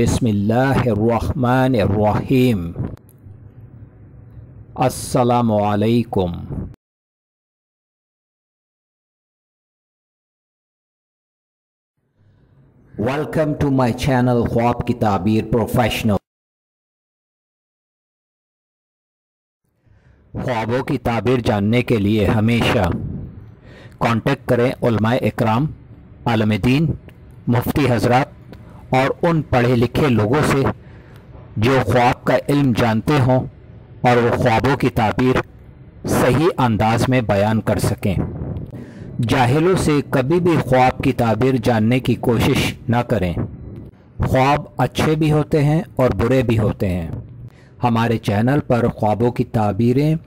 बिस्मिल्लाहिर्रहमानिर्रहीम। अस्सलामु अलैकुम। वेलकम टू माय चैनल ख्वाब की ताबीर प्रोफेशनल। ख्वाबों की ताबीर जानने के लिए हमेशा कांटेक्ट करें उलमाए इकराम, आलम दीन, मुफ्ती हजरात और उन पढ़े लिखे लोगों से जो ख्वाब का इल्म जानते हों और वो ख्वाबों की ताबीर सही अंदाज में बयान कर सकें। जाहिलों से कभी भी ख्वाब की ताबीर जानने की कोशिश न करें। ख्वाब अच्छे भी होते हैं और बुरे भी होते हैं। हमारे चैनल पर ख्वाबों की ताबीरें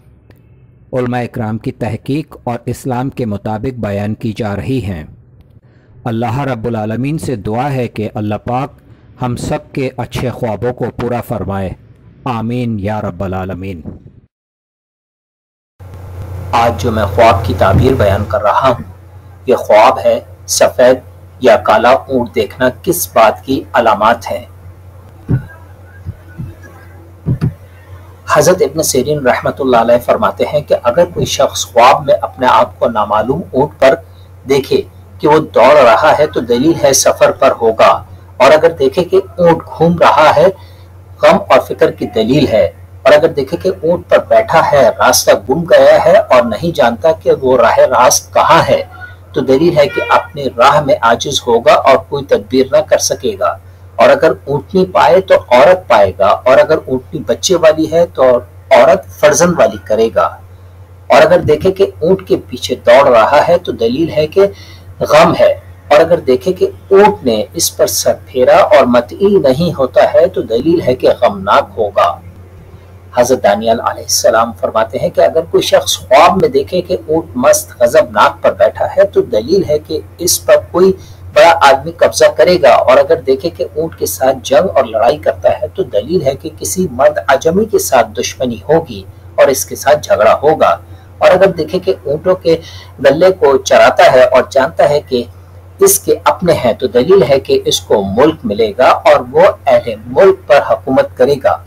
उलमाए इकराम की तहकीक और इस्लाम के मुताबिक बयान की जा रही हैं। अल्लाह रब्बुल आलमीन से दुआ है कि अल्लाह पाक हम सब के अच्छे ख्वाबों को पूरा फरमाए। आमीन या रब्बल आलमीन। आज जो मैं ख्वाब की ताबीर बयान कर रहा हूँ, ये ख्वाब है सफ़ेद या काला ऊँट देखना किस बात की अलामात है। हज़रत इब्न सीरीन रहमतुल्लाह अलैह फरमाते हैं कि अगर कोई शख्स ख्वाब में अपने आप को नामालूम ऊँट पर देखे कि वो दौड़ रहा है तो दलील है सफ़र पर होगा, और अगर देखे कि ऊँट घूम रहा है गम और फिक्र की दलील है, और अगर देखे कि ऊँट पर बैठा है रास्ता गुम गया है और नहीं जानता कि वो राह रास्त कहाँ है तो दलील है कि अपनी राह में आजिज होगा और कोई तदबीर न कर सकेगा। और अगर ऊँटनी पाए तो औरत पाएगा, और अगर ऊँटनी बच्चे वाली है तो औरत फर्जंद वाली करेगा। और अगर देखे कि ऊँट के पीछे दौड़ रहा है तो दलील है कि गम है, और अगर देखे कि ऊँट ने इस पर सर फेरा और मतई नहीं होता है तो दलील है कि गमनाक होगा। हज़रत दानियल अलैहिस्सलाम फरमाते हैं कि अगर कोई शख्स ख्वाब में देखे कि ऊँट मस्त गजबनाक पर बैठा है तो दलील है कि इस पर कोई बड़ा आदमी कब्जा करेगा, और अगर देखे कि ऊँट के साथ जंग और लड़ाई करता है तो दलील है कि किसी मर्द अजमी के साथ दुश्मनी होगी और इसके साथ झगड़ा होगा। और अगर देखे कि ऊँटों के गले को चराता है और जानता है कि इसके अपने हैं तो दलील है कि इसको मुल्क मिलेगा और वो अहले मुल्क पर हुकूमत करेगा।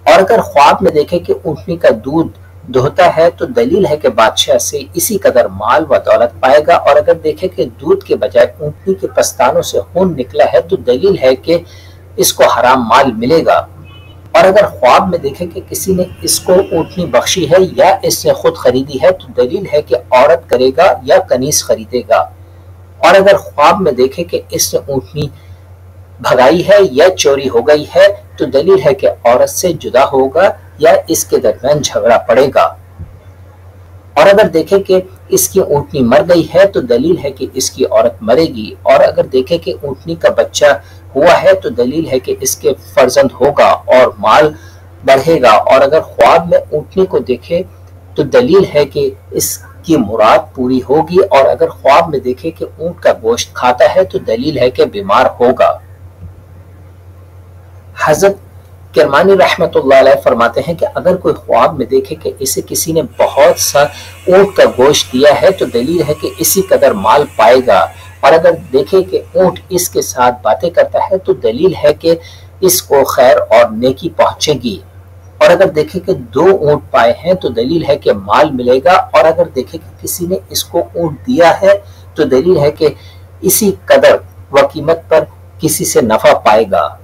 और अगर ख्वाब में देखे कि ऊँटनी का दूध दोहता है तो दलील है कि बादशाह से इसी कदर माल व दौलत पाएगा, और अगर देखे कि दूध के बजाय ऊँटनी के पस्तानों से खून निकला है तो दलील है कि इसको हराम माल मिलेगा। और अगर ख्वाब में देखे कि किसी ने इसको ऊँटनी बख्शी है या इसने खुद खरीदी है तो दलील है कि औरत करेगा या कनीज खरीदेगा। और अगर ख्वाब में देखे कि इसने ऊँटनी भगाई है या चोरी हो गई है तो दलील है कि औरत से जुदा होगा या इसके दरमियान झगड़ा पड़ेगा। और अगर देखे कि इसकी ऊँटनी मर गई है तो दलील है कि इसकी औरत मरेगी। और अगर देखे कि ऊँटनी का बच्चा हुआ है तो दलील है कि इसके फर्जंद होगा और माल बढ़ेगा। और अगर ख्वाब में ऊँटनी को देखे तो दलील है कि इसकी मुराद पूरी होगी। और अगर ख्वाब में देखे कि ऊँट का गोश्त खाता है तो दलील है कि बीमार होगा। हज़रत किरमानी रहमतुल्लाह अलैह फरमाते हैं कि अगर कोई ख्वाब में देखे कि इसे किसी ने बहुत सा ऊँट का गोश्त दिया है तो दलील है कि इसी कदर माल पाएगा। और अगर देखे कि ऊँट इसके साथ बातें करता है तो दलील है कि इसको खैर और नेकी पहुंचेगी। और अगर देखे कि 2 ऊँट पाए हैं तो दलील है कि माल मिलेगा। और अगर देखे कि किसी ने इसको ऊँट दिया है तो दलील है कि इसी कदर व कीमत पर किसी से नफा पाएगा।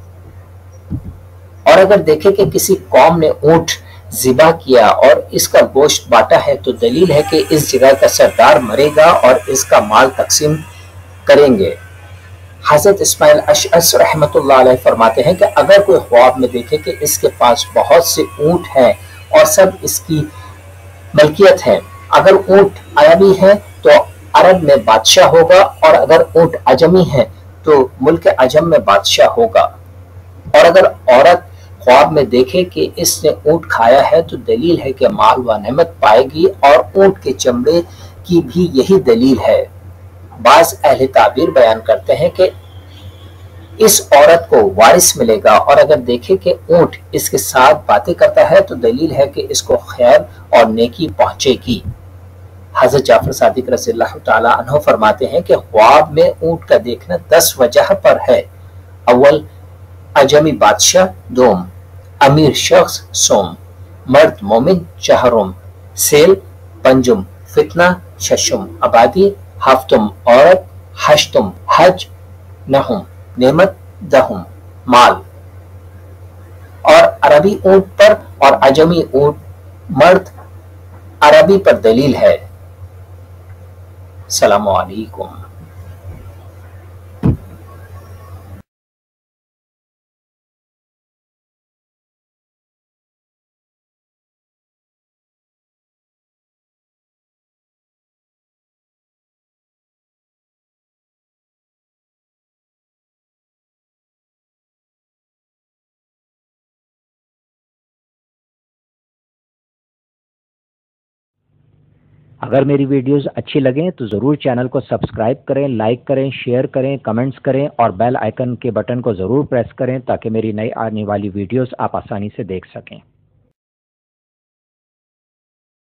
और अगर देखे कि किसी कौम ने ऊँट ज़िबा किया और इसका गोश्त बांटा है तो दलील है कि इस जगह का सरदार मरेगा और इसका माल तकसीम करेंगे। हज़रत इस्माइल अशअस रहमतुल्लाह अलैह फरमाते हैं कि अगर कोई ख्वाब में देखे कि इसके पास बहुत से ऊँट हैं और सब इसकी मलकियत है, अगर ऊँट अरबी है तो अरब में बादशाह होगा, और अगर ऊँट अजमी है तो मुल्क अजम में बादशाह होगा। और अगर औरत ख्वाब में देखे कि इसने ऊँट खाया है तो दलील है कि माल व नेमत पाएगी, और ऊँट के चमड़े की भी यही दलील है। बाज अहले ताबीर बयान करते हैं कि इस औरत को वारिस मिलेगा, और अगर देखे कि ऊँट इसके साथ बातें करता है तो दलील है कि इसको खैर और नेकी पहुंचेगी। हज़रत जाफर सादिक रज़ियल्लाहु ताला अन्हु फरमाते हैं कि ख्वाब में ऊँट का देखना 10 वजह पर है। अव्वल अजमी बादशाह दोम, अमीर शख्स सोम, मर्द मोमिन चहरुम, सेल पंजुम, फितना शशुम, आबादी हफ्तुम, औरत हश्तुम, हज नहुम, नेमत दहुम, माल। और अरबी ऊंट पर और अजमी ऊंट मर्द अरबी पर दलील है। सलामु अलैकुम। अगर मेरी वीडियोस अच्छी लगें तो ज़रूर चैनल को सब्सक्राइब करें, लाइक करें, शेयर करें, कमेंट्स करें और बेल आइकन के बटन को ज़रूर प्रेस करें ताकि मेरी नई आने वाली वीडियोस आप आसानी से देख सकें।